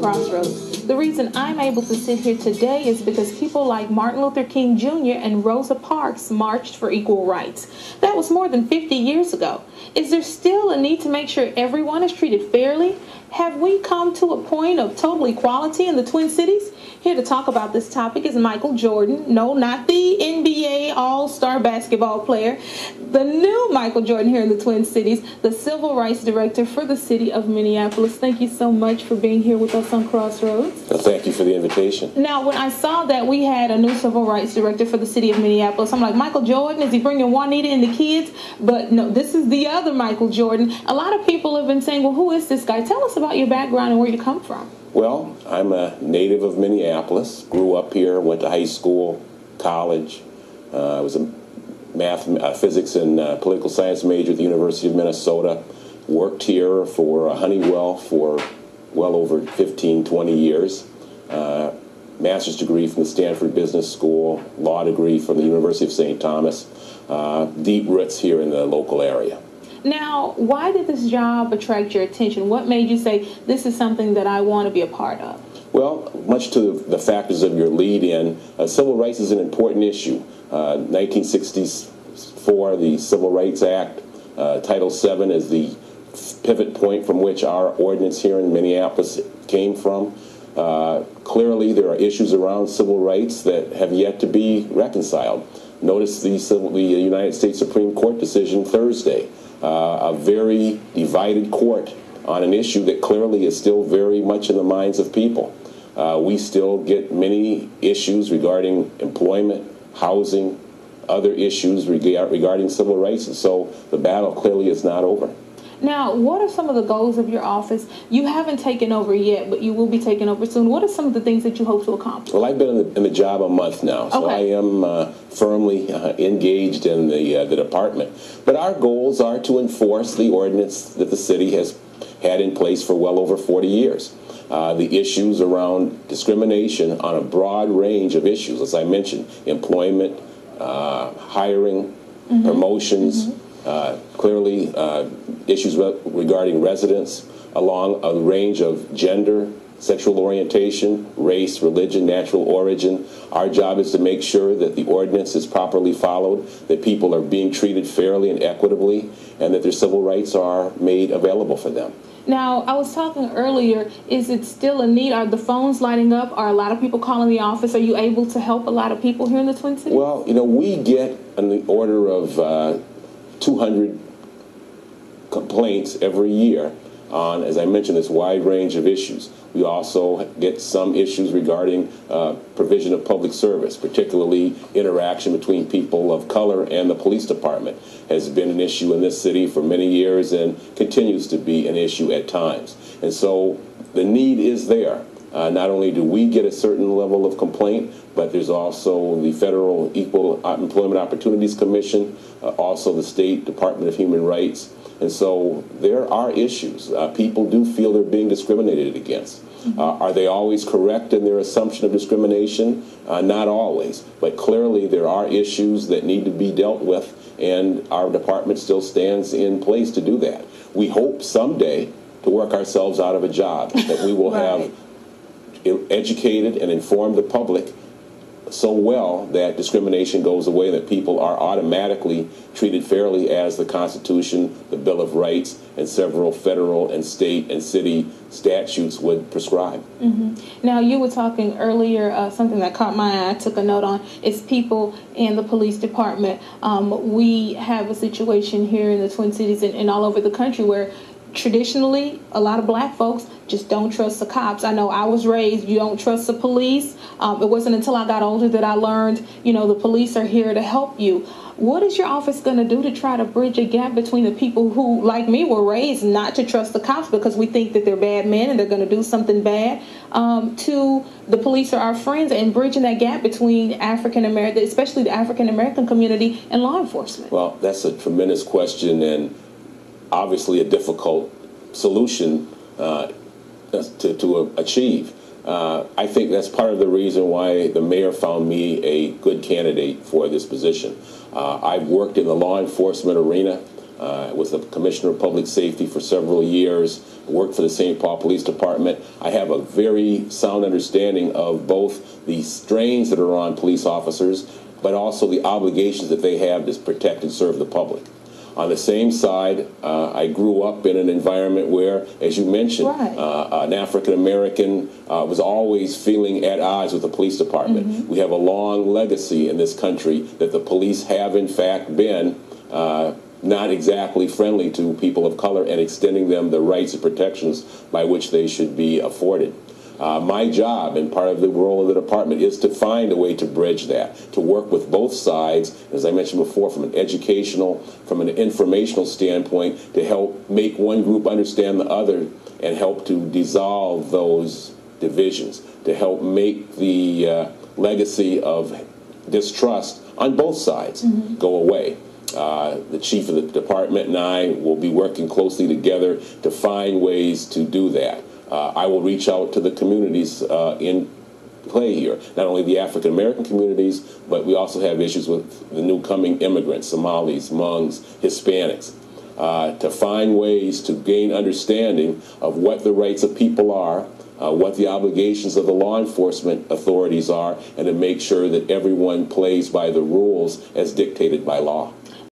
Crossroads. The reason I'm able to sit here today is because people like Martin Luther King Jr. and Rosa Parks marched for equal rights. That was more than 50 years ago. Is there still a need to make sure everyone is treated fairly? Have we come to a point of total equality in the Twin Cities? Here to talk about this topic is Michael Jordan. No, not the NBA All-Star basketball player. The new Michael Jordan here in the Twin Cities, the Civil Rights Director for the city of Minneapolis. Thank you so much for being here with us on Crossroads. Well, thank you for the invitation. Now, when I saw that we had a new Civil Rights Director for the city of Minneapolis, I'm like, Michael Jordan, is he bringing Juanita and the kids? But no, this is the other Michael Jordan. A lot of people have been saying, well, who is this guy? Tell us about your background and where you come from. Well, I'm a native of Minneapolis, grew up here, went to high school, college. I was a physics and political science major at the University of Minnesota. Worked here for Honeywell for well over 15, 20 years. Master's degree from the Stanford Business School, law degree from the University of St. Thomas. Deep roots here in the local area. Now, why did this job attract your attention? What made you say, this is something that I want to be a part of? Well, much to the factors of your lead-in, civil rights is an important issue. 1964, the Civil Rights Act, Title VII is the pivot point from which our ordinance here in Minneapolis came from. Clearly, there are issues around civil rights that have yet to be reconciled. Notice the United States Supreme Court decision Thursday. A very divided court on an issue that clearly is still very much in the minds of people. We still get many issues regarding employment, housing, other issues regarding civil rights, and so the battle clearly is not over. Now, what are some of the goals of your office? You haven't taken over yet, but you will be taking over soon. What are some of the things that you hope to accomplish? Well, I've been in the job a month now, so I am firmly engaged in the department. But our goals are to enforce the ordinance that the city has had in place for well over 40 years. The issues around discrimination on a broad range of issues, as I mentioned, employment, hiring, promotions, clearly issues regarding residents along a range of gender, sexual orientation, race, religion, natural origin. Our job is to make sure that the ordinance is properly followed, that people are being treated fairly and equitably, and that their civil rights are made available for them. Now, I was talking earlier, is it still a need? Are the phones lighting up? Are a lot of people calling the office? Are you able to help a lot of people here in the Twin Cities? Well, you know, we get on the order of 200 complaints every year on, as I mentioned, this wide range of issues. We also get some issues regarding provision of public service, particularly interaction between people of color and the police department has been an issue in this city for many years and continues to be an issue at times. And so the need is there. Not only do we get a certain level of complaint, but there's also the Federal Equal Employment Opportunities Commission, also the State Department of Human Rights. And so there are issues. People do feel they're being discriminated against. Are they always correct in their assumption of discrimination? Not always. But clearly there are issues that need to be dealt with, and our department still stands in place to do that. We hope someday to work ourselves out of a job, that we will have educated and informed the public so well that discrimination goes away, that people are automatically treated fairly as the Constitution, the Bill of Rights, and several federal and state and city statutes would prescribe. Now, you were talking earlier, something that caught my eye, I took a note on, is people in the police department. We have a situation here in the Twin Cities and all over the country where traditionally, a lot of black folks just don't trust the cops. I know I was raised, you don't trust the police. It wasn't until I got older that I learned, you know, the police are here to help you. What is your office going to do to try to bridge a gap between the people who, like me, were raised not to trust the cops because we think that they're bad men and they're going to do something bad, to the police are our friends, and bridging that gap between African American, especially the African American community, and law enforcement? Well, that's a tremendous question, and obviously a difficult solution to achieve. I think that's part of the reason why the mayor found me a good candidate for this position. I've worked in the law enforcement arena was the Commissioner of Public Safety for several years, worked for the St. Paul Police Department. I have a very sound understanding of both the strains that are on police officers, but also the obligations that they have to protect and serve the public. On the same side, I grew up in an environment where, as you mentioned, an African-American was always feeling at odds with the police department. Mm-hmm. We have a long legacy in this country that the police have, in fact, been not exactly friendly to people of color and extending them the rights and protections by which they should be afforded. My job and part of the role of the department is to find a way to bridge that, to work with both sides, as I mentioned before, from an educational, from an informational standpoint, to help make one group understand the other and help to dissolve those divisions, to help make the legacy of distrust on both sides go away. The chief of the department and I will be working closely together to find ways to do that. I will reach out to the communities in play here, not only the African American communities, but we also have issues with the new coming immigrants, Somalis, Hmongs, Hispanics, to find ways to gain understanding of what the rights of people are, what the obligations of the law enforcement authorities are, and to make sure that everyone plays by the rules as dictated by law.